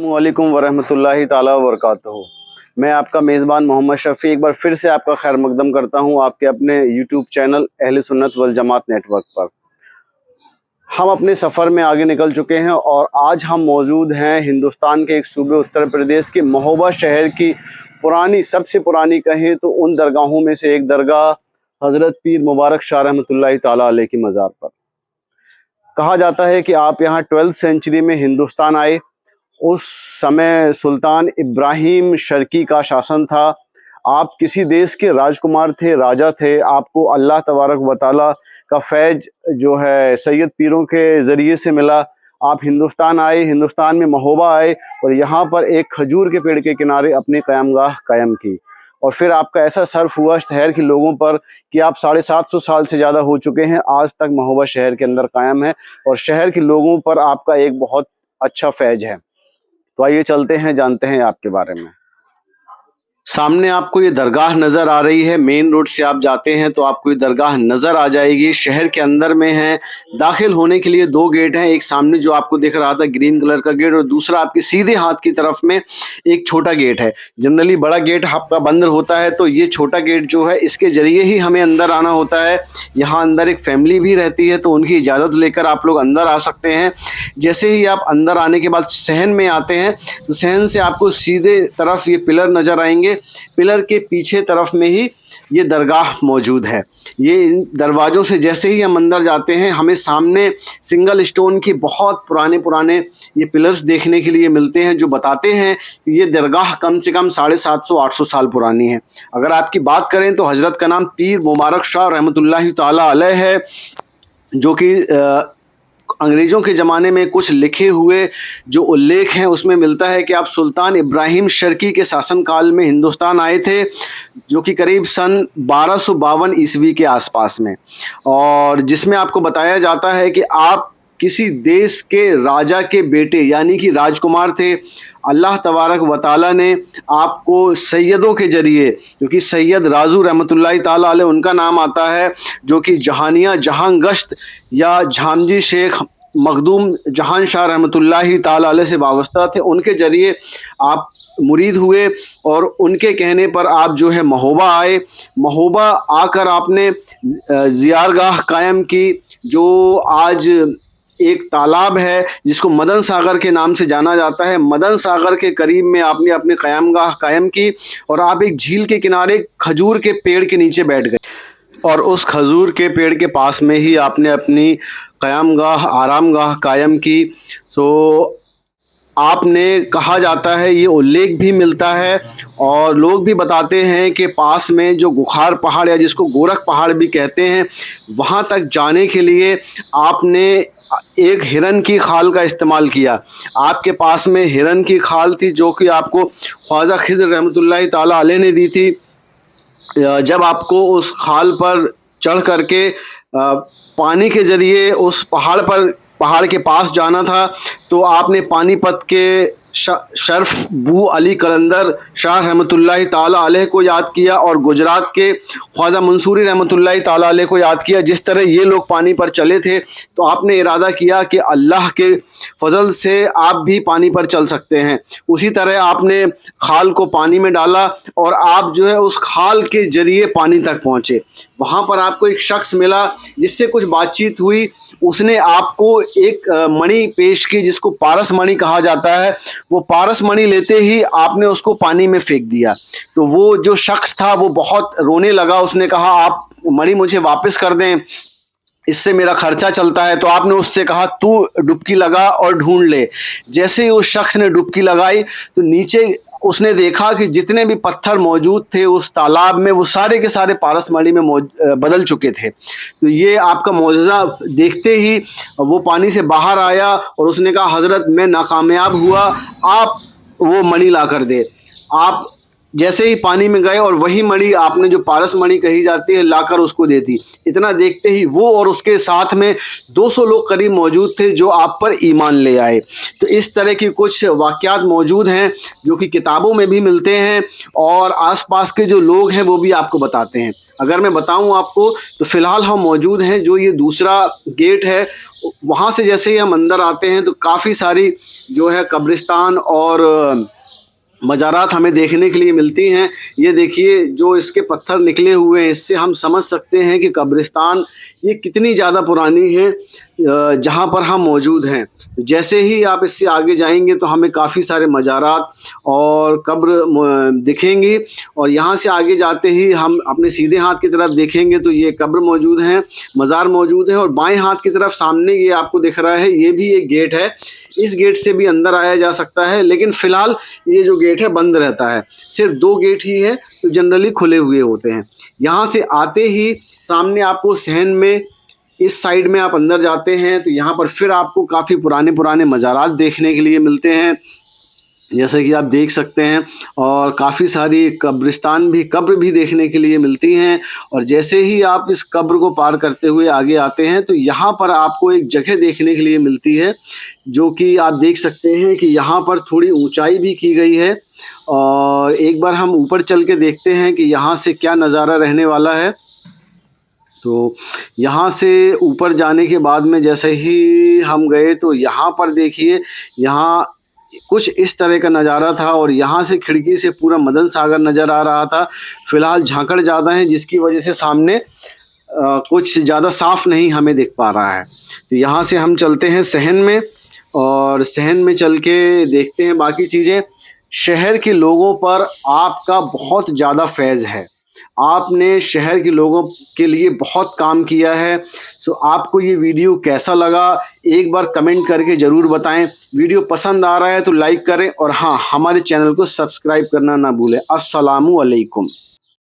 अस्सलामुअलैकुम वरहमतुल्लाहि ताला वबरकातुहू। मैं आपका मेज़बान मोहम्मद शफ़ी एक बार फिर से आपका खैर मकदम करता हूं आपके अपने यूट्यूब चैनल अहले सुन्नत वल जमात नेटवर्क पर। हम अपने सफ़र में आगे निकल चुके हैं और आज हम मौजूद हैं हिंदुस्तान के एक सूबे उत्तर प्रदेश के महोबा शहर की पुरानी, सबसे पुरानी कहें तो उन दरगाहों में से एक दरगाह हज़रत पीर मुबारक शाह रहमतुल्लाहि ताला अलैह की मज़ार पर। कहा जाता है कि आप यहाँ 12वीं सेंचुरी में हिंदुस्तान आए। उस समय सुल्तान इब्राहिम शर्की का शासन था। आप किसी देश के राजकुमार थे, राजा थे। आपको अल्लाह तबारक व तआला का फैज जो है सैयद पीरों के ज़रिए से मिला। आप हिंदुस्तान आए, हिंदुस्तान में महोबा आए और यहाँ पर एक खजूर के पेड़ के किनारे अपनी क़यामगाह कायम की। और फिर आपका ऐसा सर्फ हुआ शहर के लोगों पर कि आप 750 साल से ज़्यादा हो चुके हैं, आज तक महोबा शहर के अंदर कायम है और शहर के लोगों पर आपका एक बहुत अच्छा फैज है। तो आइए चलते हैं, जानते हैं आपके बारे में। सामने आपको ये दरगाह नज़र आ रही है। मेन रोड से आप जाते हैं तो आपको ये दरगाह नज़र आ जाएगी। शहर के अंदर में है। दाखिल होने के लिए 2 गेट हैं, एक सामने जो आपको दिख रहा था ग्रीन कलर का गेट और दूसरा आपके सीधे हाथ की तरफ में एक छोटा गेट है। जनरली बड़ा गेट आपका बंद होता है, तो ये छोटा गेट जो है इसके ज़रिए ही हमें अंदर आना होता है। यहाँ अंदर एक फैमिली भी रहती है, तो उनकी इजाज़त लेकर आप लोग अंदर आ सकते हैं। जैसे ही आप अंदर आने के बाद सहन में आते हैं तो सहन से आपको सीधे तरफ ये पिलर नज़र आएंगे। पिलर के पीछे तरफ में ही ये दरगाह मौजूद है। ये इन दरवाज़ों से जैसे ही हम अंदर जाते हैं हमें सामने सिंगल स्टोन की बहुत पुराने ये पिलर्स देखने के लिए मिलते हैं, जो बताते हैं कि ये दरगाह कम से कम 750-800 साल पुरानी है। अगर आपकी बात करें तो हज़रत का नाम पीर मुबारक शाह रहमतुल्लाहि ताला अलैह है, जो कि अंग्रेज़ों के ज़माने में कुछ लिखे हुए जो उल्लेख हैं उसमें मिलता है कि आप सुल्तान इब्राहिम शर्की के शासनकाल में हिंदुस्तान आए थे, जो कि करीब सन 1252 ईस्वी के आसपास में, और जिसमें आपको बताया जाता है कि आप किसी देश के राजा के बेटे यानी कि राजकुमार थे। अल्लाह तबारक व तआला ने आपको सैयदों के ज़रिए, क्योंकि सैयद राजू रहमतुल्लाहि ताला अलैह उनका नाम आता है, जो कि जहानिया जहां गश्त या झामजी शेख मखदूम जहान शाह रहमतुल्लाहि ताला अलैह से वाबस्ता थे, उनके ज़रिए आप मुरीद हुए और उनके कहने पर आप जो है महोबा आए। महोबा आकर आपने ज़ियारगाह कायम की, जो आज एक तालाब है जिसको मदन सागर के नाम से जाना जाता है। मदन सागर के करीब में आपने अपनी क़यामगाह कायम की और आप एक झील के किनारे खजूर के पेड़ के नीचे बैठ गए और उस खजूर के पेड़ के पास में ही आपने अपनी क़यामगाह, आरामगाह कायम की। तो आपने, कहा जाता है, ये उल्लेख भी मिलता है और लोग भी बताते हैं कि पास में जो गुखार पहाड़ या जिसको गोरख पहाड़ भी कहते हैं, वहाँ तक जाने के लिए आपने एक हिरन की खाल का इस्तेमाल किया। आपके पास में हिरन की खाल थी, जो कि आपको ख्वाजा खिज़्र रहमतुल्लाहि ताला अलैह ने दी थी। जब आपको उस खाल पर चढ़ करके पानी के ज़रिए उस पहाड़ के पास जाना था, तो आपने पानीपत के शर्फ बू अली कलंदर शाह रहमतुल्लाहि ताला अलैह को याद किया और गुजरात के ख्वाजा मंसूरी रहमतुल्लाहि ताला अलैह को याद किया। जिस तरह ये लोग पानी पर चले थे, तो आपने इरादा किया कि अल्लाह के फजल से आप भी पानी पर चल सकते हैं। उसी तरह आपने खाल को पानी में डाला और आप जो है उस खाल के ज़रिए पानी तक पहुँचे। वहाँ पर आपको एक शख्स मिला जिससे कुछ बातचीत हुई। उसने आपको एक मणि पेश की जिसको पारस मणि कहा जाता है। वो पारस मणि लेते ही आपने उसको पानी में फेंक दिया। तो वो जो शख्स था वो बहुत रोने लगा। उसने कहा, आप मणि मुझे वापस कर दें, इससे मेरा खर्चा चलता है। तो आपने उससे कहा, तू डुबकी लगा और ढूंढ ले। जैसे ही उस शख्स ने डुबकी लगाई तो नीचे उसने देखा कि जितने भी पत्थर मौजूद थे उस तालाब में, वो सारे के सारे पारस मणि में बदल चुके थे। तो ये आपका मौजज़ा देखते ही वो पानी से बाहर आया और उसने कहा, हज़रत मैं नाकामयाब हुआ, आप वो मणि ला कर दे। आप जैसे ही पानी में गए और वही मणि आपने जो पारस मणि कही जाती है लाकर उसको दे दी। इतना देखते ही वो और उसके साथ में 200 लोग करीब मौजूद थे जो आप पर ईमान ले आए। तो इस तरह की कुछ वाक़यात मौजूद हैं जो कि किताबों में भी मिलते हैं और आसपास के जो लोग हैं वो भी आपको बताते हैं। अगर मैं बताऊं आपको तो फ़िलहाल हम मौजूद हैं जो ये दूसरा गेट है, वहाँ से जैसे ही हम अंदर आते हैं तो काफ़ी सारी जो है कब्रिस्तान और मज़ारात हमें देखने के लिए मिलती हैं। ये देखिए जो इसके पत्थर निकले हुए हैं, इससे हम समझ सकते हैं कि कब्रिस्तान ये कितनी ज़्यादा पुरानी है जहाँ पर हम मौजूद हैं। जैसे ही आप इससे आगे जाएंगे तो हमें काफ़ी सारे मज़ारात और कब्र दिखेंगी और यहाँ से आगे जाते ही हम अपने सीधे हाथ की तरफ देखेंगे तो ये कब्र मौजूद हैं, मज़ार मौजूद है और बाएं हाथ की तरफ सामने ये आपको दिख रहा है, ये भी एक गेट है। इस गेट से भी अंदर आया जा सकता है, लेकिन फ़िलहाल ये जो गेट है बंद रहता है। सिर्फ 2 गेट ही है जो जनरली खुले हुए होते हैं। यहाँ से आते ही सामने आपको सहन में इस साइड में आप अंदर जाते हैं तो यहाँ पर फिर आपको काफ़ी पुराने मज़ारात देखने के लिए मिलते हैं, जैसे कि आप देख सकते हैं, और काफ़ी सारी कब्र भी देखने के लिए मिलती हैं। और जैसे ही आप इस कब्र को पार करते हुए आगे आते हैं तो यहाँ पर आपको एक जगह देखने के लिए मिलती है जो कि आप देख सकते हैं कि यहाँ पर थोड़ी ऊंचाई भी की गई है। और एक बार हम ऊपर चल के देखते हैं कि यहाँ से क्या नज़ारा रहने वाला है। तो यहाँ से ऊपर जाने के बाद में जैसे ही हम गए तो यहाँ पर देखिए, यहाँ कुछ इस तरह का नज़ारा था और यहाँ से खिड़की से पूरा मदन सागर नज़र आ रहा था। फ़िलहाल झांकड़ ज़्यादा है जिसकी वजह से सामने कुछ ज़्यादा साफ़ नहीं हमें दिख पा रहा है। तो यहाँ से हम चलते हैं सहन में और सहन में चल के देखते हैं बाकी चीज़ें। शहर के लोगों पर आपका बहुत ज़्यादा फैज़ है, आपने शहर के लोगों के लिए बहुत काम किया है। सो आपको ये वीडियो कैसा लगा एक बार कमेंट करके ज़रूर बताएं। वीडियो पसंद आ रहा है तो लाइक करें और हाँ, हमारे चैनल को सब्सक्राइब करना ना भूलें। अस्सलामु अलैकुम।